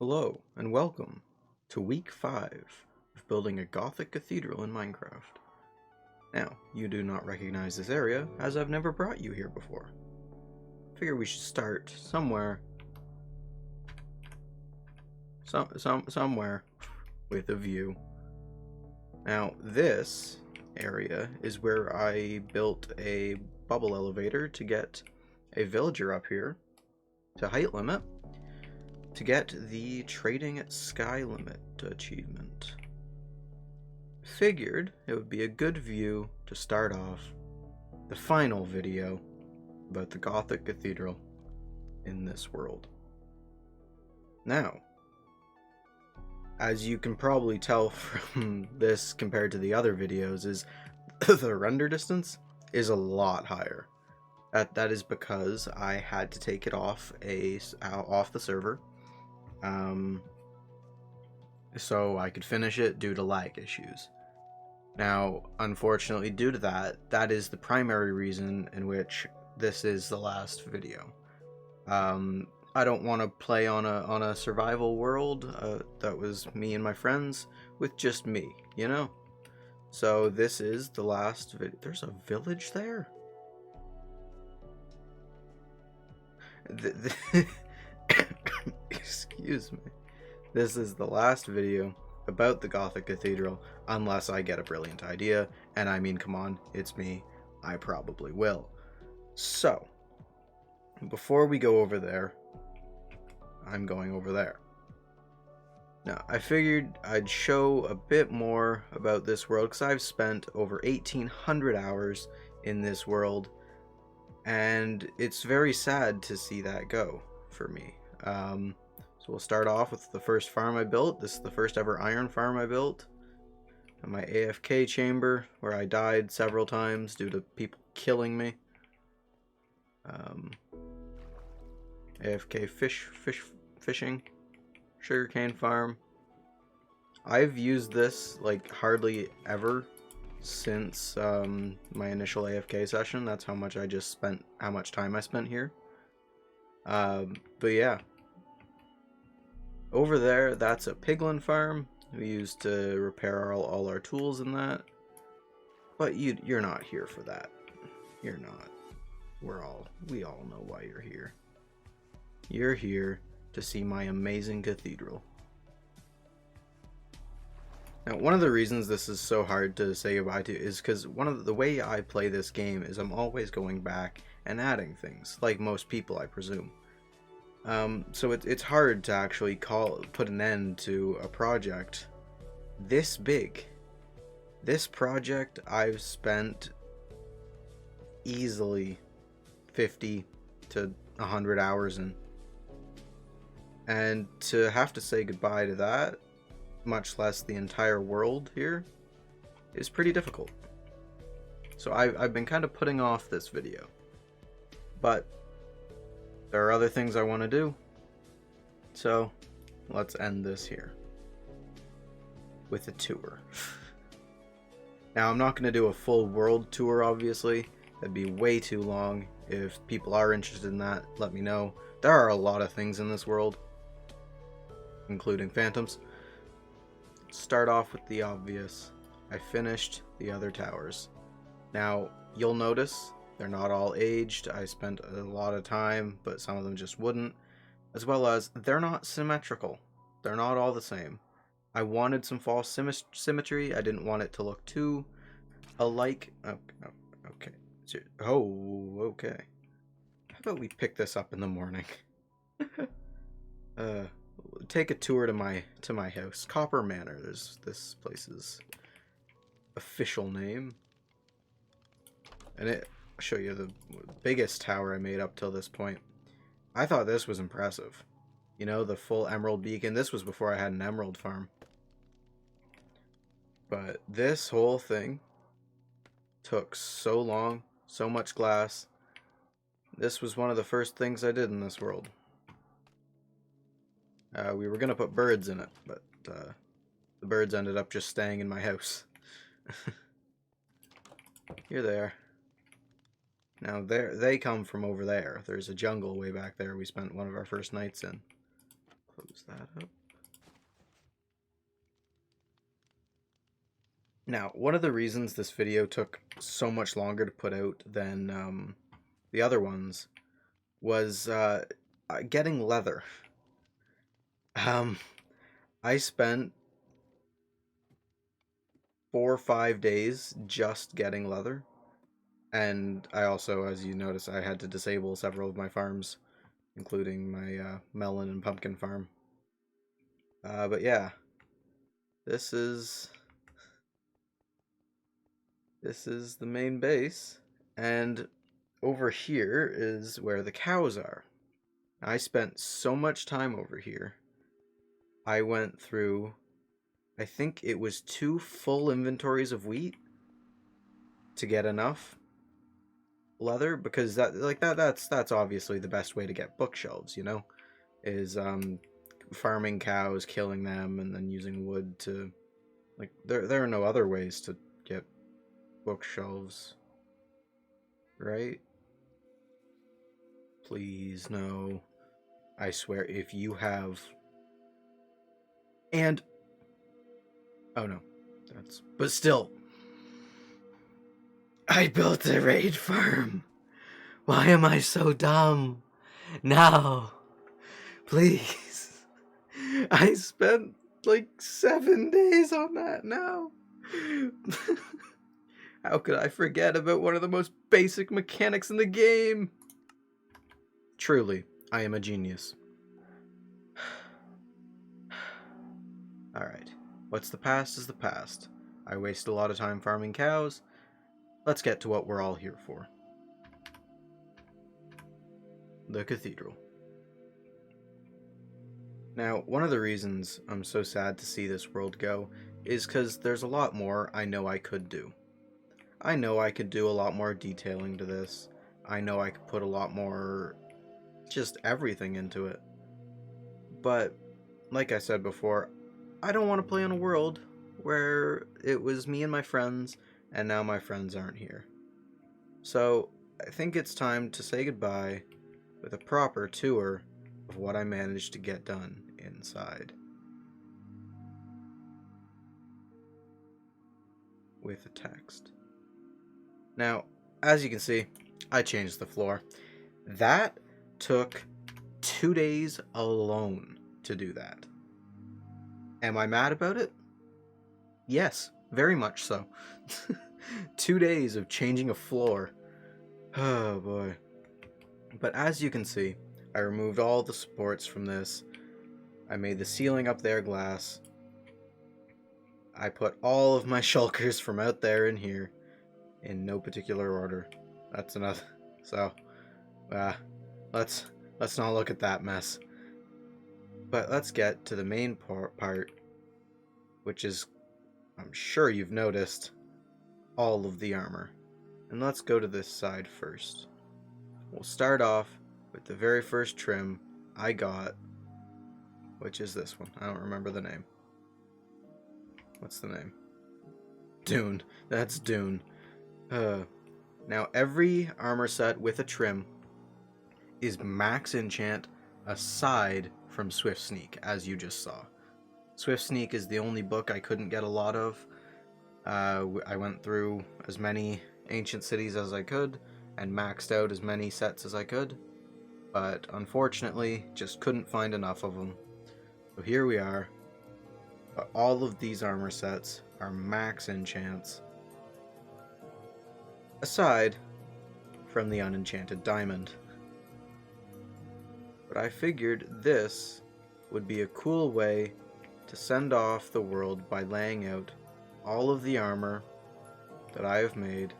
Hello, and welcome to week 5 of building a Gothic Cathedral in Minecraft. Now, you do not recognize this area, as I've never brought you here before. Figure we should start somewhere, somewhere with a view. Now, this area is where I built a bubble elevator to get a villager up here to height limit, to get the Trading at Sky Limit achievement. Figured it would be a good view to start off the final video about the Gothic Cathedral in this world. Now, as you can probably tell from this compared to the other videos, is the render distance is a lot higher. That is because I had to take it off the server, so I could finish it due to lag issues. Now, unfortunately, due to that is the primary reason in which this is the last video. I don't want to play on a survival world that was me and my friends with just me, you know? So this is the last video. There's a village there? Excuse me. This is the last video about the Gothic Cathedral, unless I get a brilliant idea, and I mean, come on, it's me, I probably will. So, before we go over there, I'm going over there. Now, I figured I'd show a bit more about this world, because I've spent over 1,800 hours in this world, and it's very sad to see that go for me. So we'll start off with the first farm I built. This is the first ever iron farm I built. And my AFK chamber, where I died several times due to people killing me. AFK fishing. Sugarcane farm. I've used this like hardly ever since my initial AFK session. That's how much how much time I spent here. But yeah. Over there, that's a piglin farm we used to repair all our tools in that. But you're not here for that. You're not. We all know why you're here. You're here to see my amazing cathedral. Now, one of the reasons this is so hard to say goodbye to is because the way I play this game is I'm always going back and adding things, like most people, I presume. So it's hard to actually put an end to a project this big. This project I've spent easily 50 to 100 hours in. And to have to say goodbye to that, much less the entire world here, is pretty difficult. So I've been kind of putting off this video. But there are other things I want to do, so let's end this here with a tour. Now, I'm not going to do a full world tour, obviously. That'd be way too long. If people are interested in that, let me know. There are a lot of things in this world, including phantoms. Start off with the obvious. I finished the other towers. Now, you'll notice they're not all aged. I spent a lot of time, but some of them just wouldn't. As well as, they're not symmetrical. They're not all the same. I wanted some false symmetry. I didn't want it to look too alike. Okay. Oh, okay. How about we pick this up in the morning? Take a tour to my house. Copper Manor. This place's official name. And I'll show you the biggest tower I made up till this point. I thought this was impressive. You know, the full emerald beacon. This was before I had an emerald farm. But this whole thing took so long, so much glass. This was one of the first things I did in this world. We were going to put birds in it, but the birds ended up just staying in my house. Here they are. Now, they come from over there. There's a jungle way back there we spent one of our first nights in. Close that up. Now, one of the reasons this video took so much longer to put out than the other ones was getting leather. I spent 4 or 5 days just getting leather, and I also, as you notice, I had to disable several of my farms, including my melon and pumpkin farm. But yeah, this is the main base, and over here is where the cows are. I spent so much time over here. I went through, I think it was 2 full inventories of wheat to get enough leather, because that's obviously the best way to get bookshelves, you know, is farming cows, killing them, and then using wood to, like, there are no other ways to get bookshelves, right? Please, no. I swear, if you have... And... Oh, no. That's... But still... I built a raid farm! Why am I so dumb? Now! Please! I spent, like, 7 days on that now! How could I forget about one of the most basic mechanics in the game? Truly, I am a genius. Alright, what's the past is the past. I wasted a lot of time farming cows. Let's get to what we're all here for. The cathedral. Now, one of the reasons I'm so sad to see this world go is because there's a lot more I know I could do. I know I could do a lot more detailing to this. I know I could put a lot more just everything into it. But, like I said before, I don't want to play on a world where it was me and my friends, and now my friends aren't here. So, I think it's time to say goodbye with a proper tour of what I managed to get done inside. With a text. Now, as you can see, I changed the floor. That took 2 days alone to do that. Am I mad about it? Yes, very much so. 2 days of changing a floor. Oh boy. But as you can see, I removed all the supports from this. I made the ceiling up there glass. I put all of my shulkers from out there in here, in no particular order. That's enough. So, let's not look at that mess. But let's get to the main part, which is, I'm sure you've noticed, all of the armor. And let's go to this side first. We'll start off with the very first trim I got, which is this one. I don't remember the name. What's the name? Dune. That's Dune. Now, every armor set with a trim is max enchant aside from Swift Sneak, as you just saw. Swift Sneak is the only book I couldn't get a lot of. I went through as many ancient cities as I could and maxed out as many sets as I could, but unfortunately just couldn't find enough of them. So here we are. But all of these armor sets are max enchants, aside from the unenchanted diamond. But I figured this would be a cool way to send off the world by laying out all of the armor that I have made,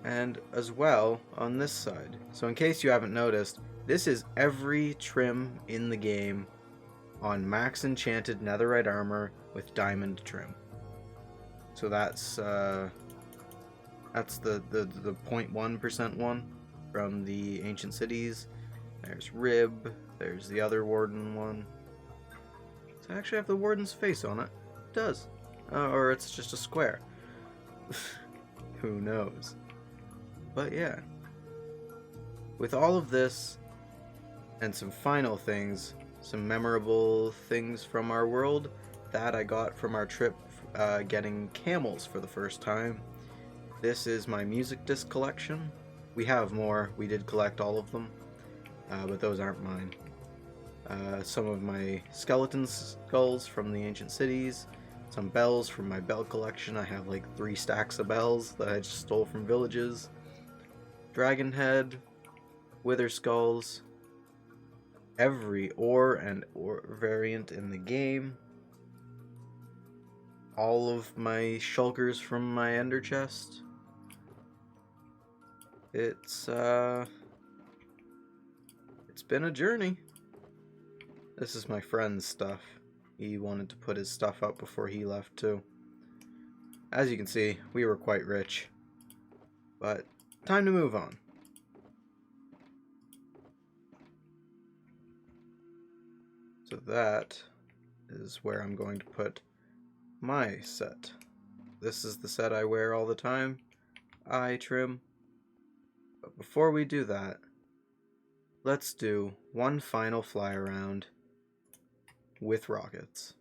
and as well on this side. So in case you haven't noticed, this is every trim in the game on max enchanted netherite armor with diamond trim. So that's the 0.1% one from the ancient cities. There's Rib. There's the other warden one. Does it actually have the warden's face on it? It does. Or it's just a square. Who knows? But yeah. With all of this, And some final things, some memorable things from our world that I got from our trip getting camels for the first time. This is my music disc collection. We have more, we did collect all of them, but those aren't mine. Some of my skeleton skulls from the ancient cities, some bells from my bell collection. I have like 3 stacks of bells that I just stole from villages. Dragon head, wither skulls, every ore and ore variant in the game, all of my shulkers from my ender chest. It's been a journey. This is my friend's stuff. He wanted to put his stuff up before he left too. As you can see, we were quite rich. But time to move on. So that is where I'm going to put my set. This is the set I wear all the time. Eye trim. But before we do that, let's do one final fly around with rockets.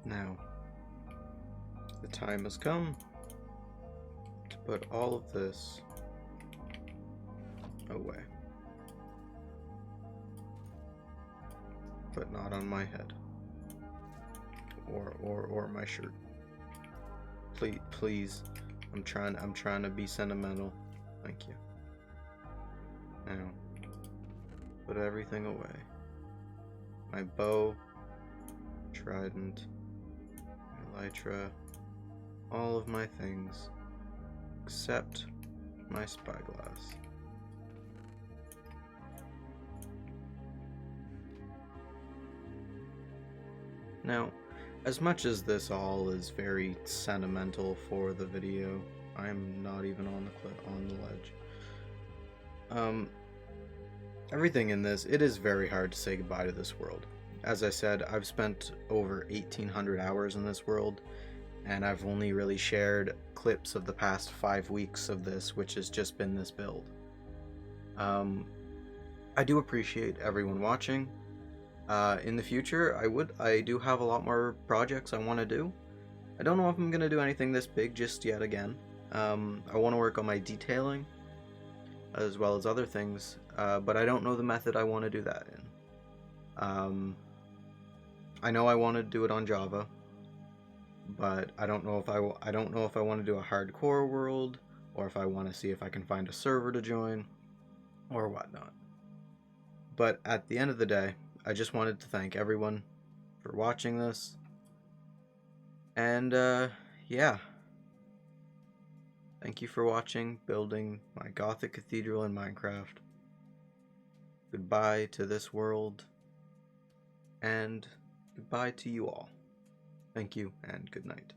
Now, the time has come to put all of this away. But not on my head. Or my shirt. Please. I'm trying to be sentimental. Thank you. Now, put everything away. My bow, trident, elytra, all of my things, except my spyglass. Now, as much as this all is very sentimental for the video, I'm not even on the ledge. Everything in this, it is very hard to say goodbye to this world. As I said, I've spent over 1,800 hours in this world, and I've only really shared clips of the past 5 weeks of this, which has just been this build. I do appreciate everyone watching. In the future, I do have a lot more projects I want to do. I don't know if I'm going to do anything this big just yet again. I want to work on my detailing, as well as other things, but I don't know the method I want to do that in. I know I want to do it on Java, but I don't know if I want to do a hardcore world, or if I want to see if I can find a server to join, or whatnot. But at the end of the day, I just wanted to thank everyone for watching this, and yeah. Thank you for watching, building my Gothic Cathedral in Minecraft. Goodbye to this world, and goodbye to you all. Thank you, and good night.